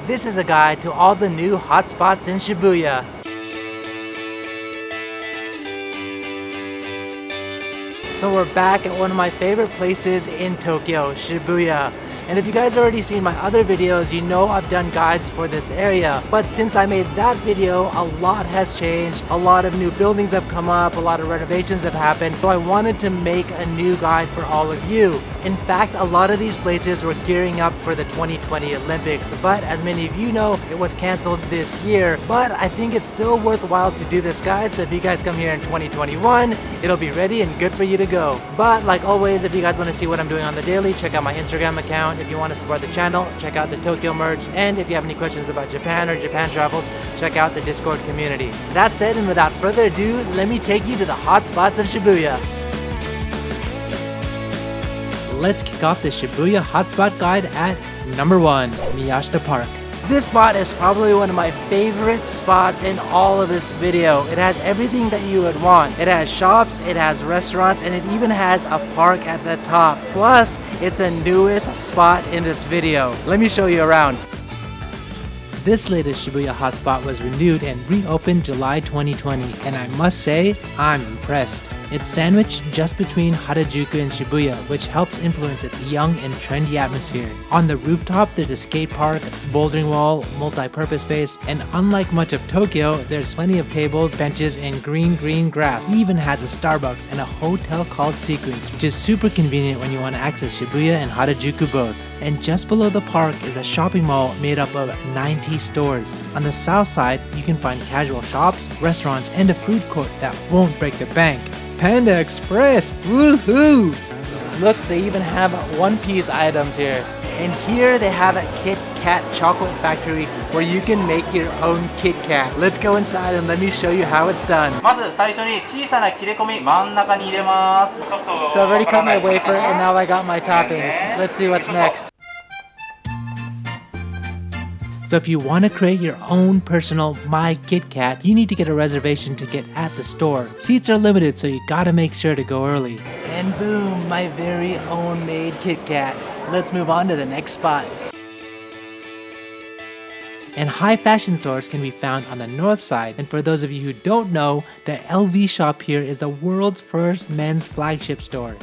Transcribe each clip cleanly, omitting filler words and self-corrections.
This is a guide to all the new hotspots in Shibuya. So we're back at one of my favorite places in Tokyo, Shibuya. And if you guys already seen my other videos, you know I've done guides for this area. But since I made that video, a lot has changed. A lot of new buildings have come up, a lot of renovations have happened. So I wanted to make a new guide for all of you. In fact, a lot of these places were gearing up for the 2020 Olympics. But as many of you know, it was canceled this year. But I think it's still worthwhile to do this, guys. So if you guys come here in 2021, it'll be ready and good for you to go. But like always, if you guys want to see what I'm doing on the daily, check out my Instagram account. If you want to support the channel, check out the Tokyo merch. And if you have any questions about Japan or Japan travels, check out the Discord community. That said, and without further ado, let me take you to the hot spots of Shibuya. Let's kick off the Shibuya hotspot guide at number 1, Miyashita Park. This spot is probably one of my favorite spots in all of this video. It has everything that you would want. It has shops, it has restaurants, and it even has a park at the top. Plus, it's the newest spot in this video. Let me show you around. This latest Shibuya hotspot was renewed and reopened July 2020, and I must say, I'm impressed. It's sandwiched just between Harajuku and Shibuya, which helps influence its young and trendy atmosphere. On the rooftop, there's a skate park, bouldering wall, multi-purpose space, and unlike much of Tokyo, there's plenty of tables, benches, and green grass. It even has a Starbucks and a hotel called Sequence, which is super convenient when you want to access Shibuya and Harajuku both. And just below the park is a shopping mall made up of 90 stores. On the south side, you can find casual shops, restaurants, and a food court that won't break the bank. Panda Express! Woohoo! Look, they even have one-piece items here. And here they have a Kit Kat chocolate factory where you can make your own Kit Kat. Let's go inside and let me show you how it's done. So I've already cut my wafer and now I got my toppings. Let's see what's next. So if you want to create your own personal My Kit Kat, you need to get a reservation ticket at the store. Seats are limited, so you gotta make sure to go early. And boom, my very own made Kit Kat. Let's move on to the next spot. And high fashion stores can be found on the north side. And for those of you who don't know, the LV shop here is the world's first men's flagship store.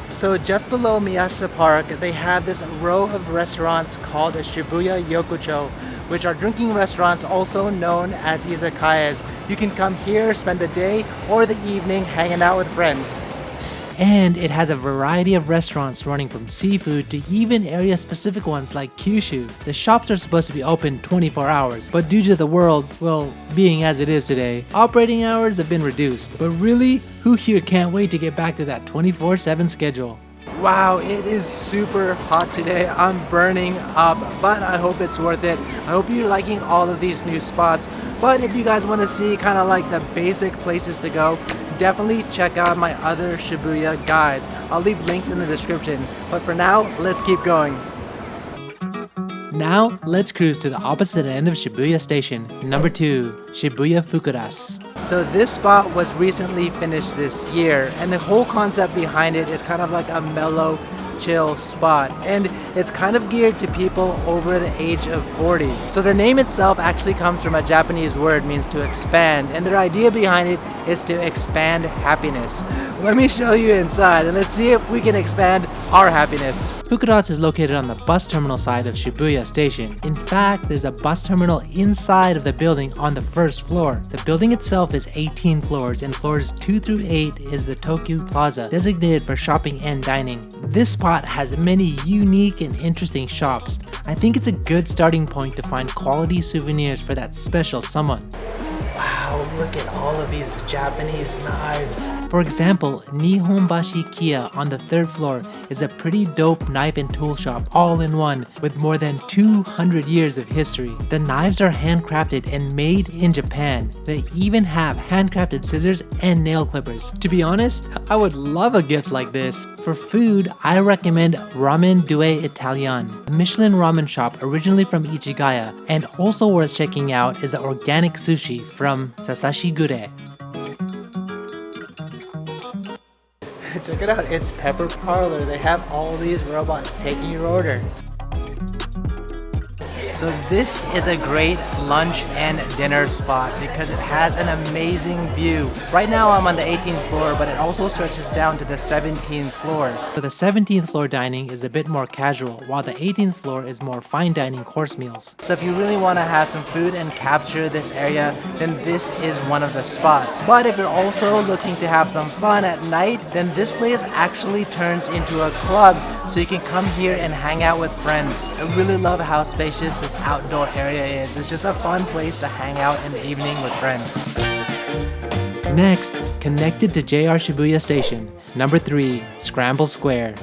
So just below Miyashita Park, they have this row of restaurants called a Shibuya Yokocho, which are drinking restaurants also known as izakayas. You can come here, spend the day or the evening hanging out with friends. And it has a variety of restaurants running from seafood to even area-specific ones like Kyushu. The shops are supposed to be open 24 hours, but due to the world, well, being as it is today, operating hours have been reduced. But really, who here can't wait to get back to that 24/7 schedule? Wow, it is super hot today. I'm burning up, but I hope it's worth it. I hope you're liking all of these new spots. But if you guys want to see kind of like the basic places to go, definitely check out my other Shibuya guides. I'll leave links in the description. But for now, let's keep going. Now, let's cruise to the opposite end of Shibuya Station, number 2, Shibuya Fukuras. So this spot was recently finished this year, and the whole concept behind it is kind of like a mellow, chill spot, and it's kind of geared to people over the age of 40. So the name itself actually comes from a Japanese word, means to expand, and their idea behind it is to expand happiness. Let me show you inside and let's see if we can expand our happiness. Fukuras is located on the bus terminal side of Shibuya Station. In fact, there's a bus terminal inside of the building on the first floor. The building itself is 18 floors, and floors 2 through 8 is the Tokyo Plaza, designated for shopping and dining. This spot has many unique and interesting shops. I think it's a good starting point to find quality souvenirs for that special someone. Wow, look at all of these Japanese knives. For example, Nihonbashi Kia on the 3rd floor is a pretty dope knife and tool shop all in one with more than 200 years of history. The knives are handcrafted and made in Japan. They even have handcrafted scissors and nail clippers. To be honest, I would love a gift like this. For food, I recommend Ramen Due Italian, a Michelin ramen shop originally from Ichigaya, and also worth checking out is the organic sushi from Sasashi Gure. Check it out, it's Pepper Parlor. They have all these robots taking your order. So this is a great lunch and dinner spot because it has an amazing view. Right now I'm on the 18th floor, but it also stretches down to the 17th floor. So the 17th floor dining is a bit more casual, while the 18th floor is more fine dining course meals. So if you really want to have some food and capture this area, then this is one of the spots. But if you're also looking to have some fun at night, then this place actually turns into a club, so you can come here and hang out with friends. I really love how spacious this outdoor area is. It's just a fun place to hang out in the evening with friends. Next, connected to JR Shibuya Station, number 3, Scramble Square.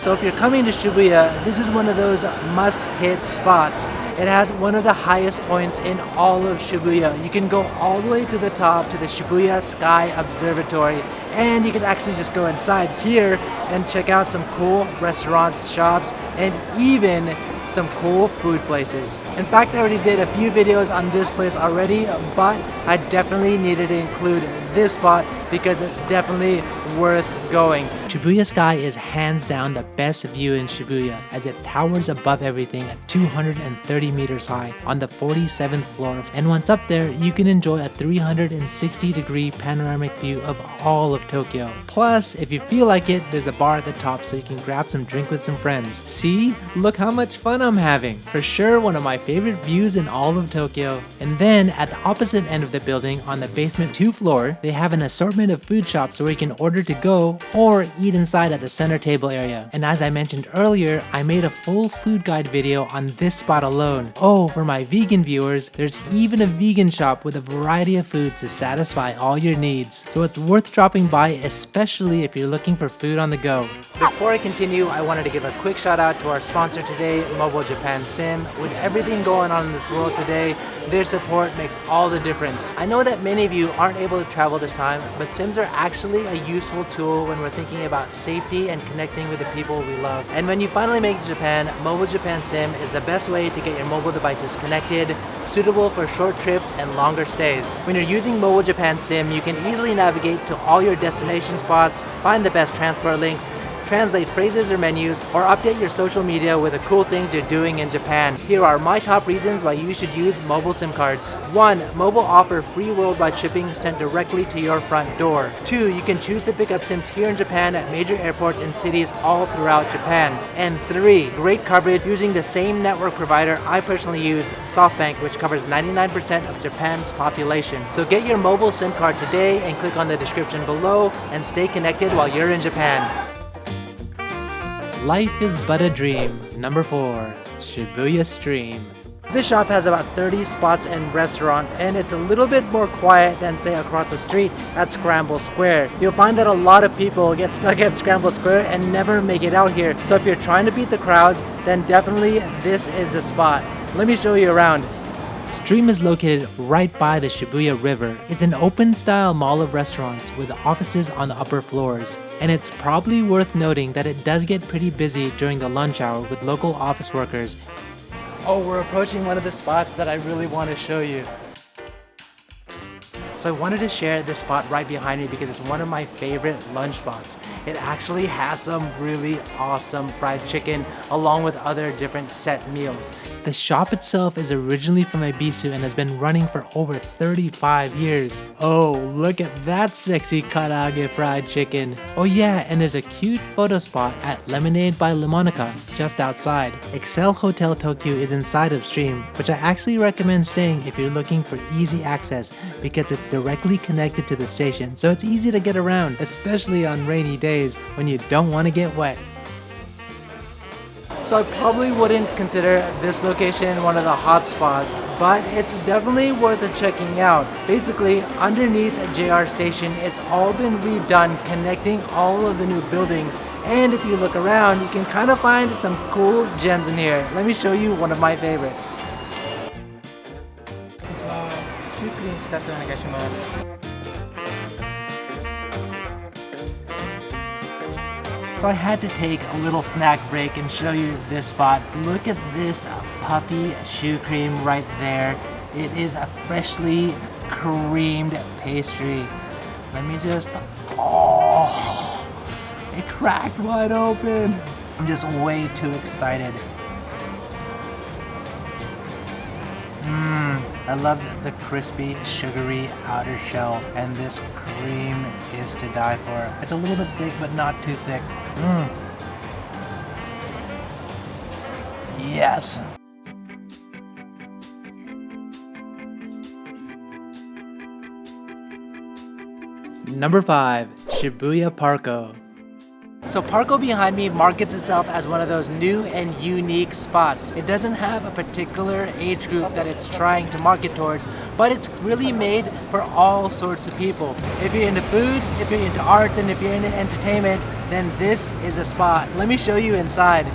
So if you're coming to Shibuya, this is one of those must-hit spots. It has one of the highest points in all of Shibuya. You can go all the way to the top to the Shibuya Sky Observatory, and you can actually just go inside here and check out some cool restaurants, shops, and even some cool food places. In fact, I already did a few videos on this place already, but I definitely needed to include this spot because it's definitely worth going. Shibuya Sky is hands down the best view in Shibuya as it towers above everything at 230 meters high on the 47th floor. And once up there, you can enjoy a 360-degree panoramic view of all of Tokyo. Plus, if you feel like it, there's a bar at the top so you can grab some drink with some friends. See? Look how much fun I'm having. For sure, one of my favorite views in all of Tokyo. And then at the opposite end of the building on the basement 2 floor, they have an assortment of food shops where you can order to go or eat inside at the center table area. And as I mentioned earlier, I made a full food guide video on this spot alone. Oh, for my vegan viewers, there's even a vegan shop with a variety of foods to satisfy all your needs. So it's worth dropping by, especially if you're looking for food on the go. Before I continue, I wanted to give a quick shout out to our sponsor today, MOBAL Japan SIM. With everything going on in this world today, their support makes all the difference. I know that many of you aren't able to travel this time, but SIMs are actually a useful tool when we're thinking about safety and connecting with the people we love. And when you finally make it to Japan, MOBAL Japan SIM is the best way to get your mobile devices connected, suitable for short trips and longer stays. When you're using MOBAL Japan SIM, you can easily navigate to all your destination spots, find the best transport links, translate phrases or menus, or update your social media with the cool things you're doing in Japan. Here are my top reasons why you should use mobile SIM cards. 1. Mobile offer free worldwide shipping sent directly to your front door. 2. You can choose to pick up SIMs here in Japan at major airports and cities all throughout Japan. And 3. Great coverage using the same network provider I personally use, SoftBank, which covers 99% of Japan's population. So get your mobile SIM card today and click on the description below and stay connected while you're in Japan. Life is but a dream. Number 4, Shibuya Stream. This shop has about 30 spots and restaurant, and it's a little bit more quiet than say across the street at Scramble Square. You'll find that a lot of people get stuck at Scramble Square and never make it out here. So if you're trying to beat the crowds, then definitely this is the spot. Let me show you around. Stream is located right by the Shibuya River. It's an open-style mall of restaurants with offices on the upper floors. And it's probably worth noting that it does get pretty busy during the lunch hour with local office workers. Oh, we're approaching one of the spots that I really want to show you. So I wanted to share this spot right behind me because it's one of my favorite lunch spots. It actually has some really awesome fried chicken along with other different set meals. The shop itself is originally from Ebisu and has been running for over 35 years. Oh, look at that sexy karaage fried chicken. Oh yeah, and there's a cute photo spot at Lemonade by Lemonica just outside. Excel Hotel Tokyo is inside of Stream, which I actually recommend staying if you're looking for easy access because it's directly connected to the station, so it's easy to get around, especially on rainy days when you don't want to get wet. So I probably wouldn't consider this location one of the hot spots, but it's definitely worth checking out. Basically, underneath JR Station, it's all been redone, connecting all of the new buildings. And if you look around, you can kind of find some cool gems in here. Let me show you one of my favorites. So I had to take a little snack break and show you this spot. Look at this puppy shoe cream right there. It is a freshly creamed pastry. Let me just, oh, it cracked wide open. I'm just way too excited. I love the crispy, sugary outer shell, and this cream is to die for. It's a little bit thick, but not too thick. Yes! Number 5. Shibuya Parco. So Parco behind me markets itself as one of those new and unique spots. It doesn't have a particular age group that it's trying to market towards, but it's really made for all sorts of people. If you're into food, if you're into arts, and if you're into entertainment, then this is a spot. Let me show you inside.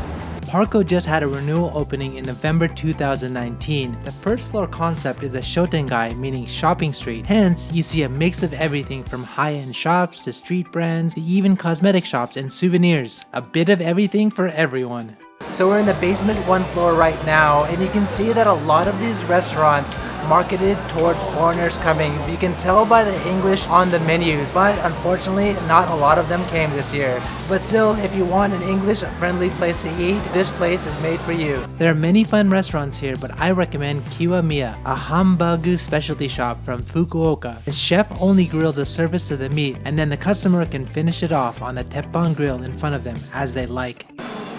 Parco just had a renewal opening in November 2019. The first floor concept is a shotengai, meaning shopping street. Hence, you see a mix of everything from high-end shops to street brands to even cosmetic shops and souvenirs. A bit of everything for everyone. So we're in the basement 1 floor right now, and you can see that a lot of these restaurants marketed towards foreigners coming. You can tell by the English on the menus, but unfortunately not a lot of them came this year. But still, if you want an English-friendly place to eat, this place is made for you. There are many fun restaurants here, but I recommend Kiwamiya, a hambagu specialty shop from Fukuoka. The chef only grills a service of the meat, and then the customer can finish it off on the teppan grill in front of them as they like.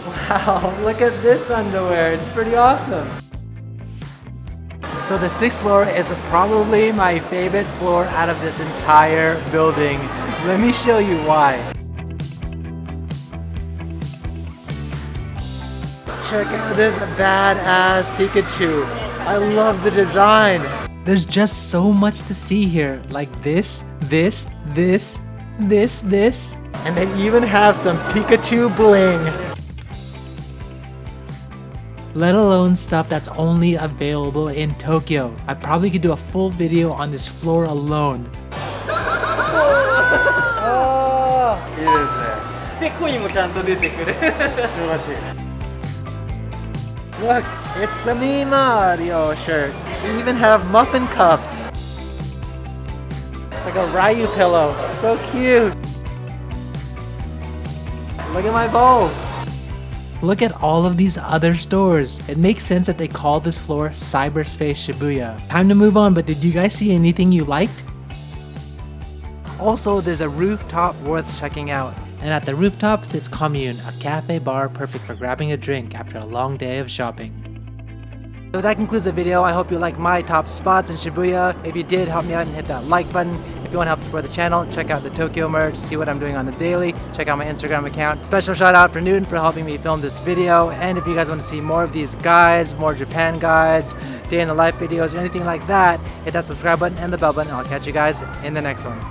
Wow, look at this underwear, it's pretty awesome. So the 6th floor is probably my favorite floor out of this entire building. Let me show you why. Check out this badass Pikachu. I love the design. There's just so much to see here, like this. And they even have some Pikachu bling. Let alone stuff that's only available in Tokyo. I probably could do a full video on this floor alone. Look, it's a Me Mario shirt. They even have muffin cups. It's like a Ryu pillow. So cute. Look at my balls. Look at all of these other stores. It makes sense that they call this floor Cyberspace Shibuya. Time to move on, but did you guys see anything you liked? Also, there's a rooftop worth checking out. And at the rooftop sits Commune, a cafe bar perfect for grabbing a drink after a long day of shopping. So that concludes the video. I hope you liked my top spots in Shibuya. If you did, help me out and hit that like button. If you want to help support the channel, check out the Tokyo merch, see what I'm doing on the daily, check out my Instagram account. Special shout out for Newton for helping me film this video. And if you guys want to see more of these guides, more Japan guides, day in the life videos, or anything like that, hit that subscribe button and the bell button. I'll catch you guys in the next one.